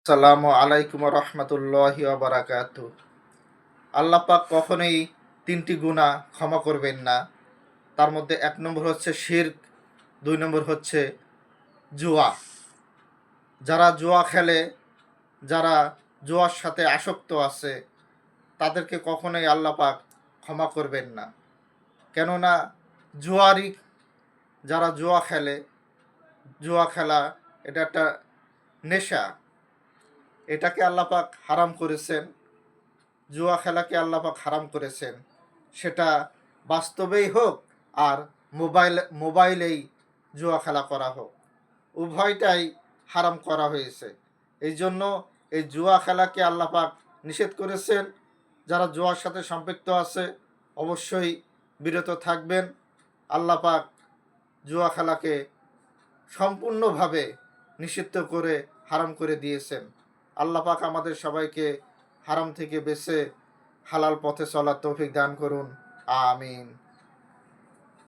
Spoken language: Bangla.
আসসালামু আলাইকুম রহমতুল্লাহি বারাকাতু। আল্লাহ পাক কখনোই তিনটি গুনাহ ক্ষমা করবেন না। তার মধ্যে এক নম্বর হচ্ছে শিরক, দুই নম্বর হচ্ছে জুয়া। যারা জুয়া খেলে, যারা জুয়ার সাথে আসক্ত আছে, তাদেরকে কখনোই আল্লাহ পাক ক্ষমা করবেন না। কেননা জুয়ারি যারা জুয়া খেলে, জুয়া খেলা এটা একটা নেশা, এটাকে আল্লাহ পাক হারাম করেছেন। জুয়া খেলাকে আল্লাহ পাক হারাম করেছেন, সেটা বাস্তবেই হোক আর মোবাইলেই জুয়া খেলা করা হোক, উভয়টাই হারাম করা হয়েছে। এই জন্য এই জুয়া খেলাকে আল্লাহ পাক নিষেধ করেছেন। যারা জুয়ার সাথে সম্পৃক্ত আছে অবশ্যই বিরত থাকবেন। আল্লাহ পাক জুয়া খেলাকে সম্পূর্ণভাবে নিষিদ্ধ করে হারাম করে দিয়েছেন। আল্লাহ পাক আমাদের সবাইকে হারাম থেকে বেঁচে হালাল পথে চলার তৌফিক দান করুন। আমিন।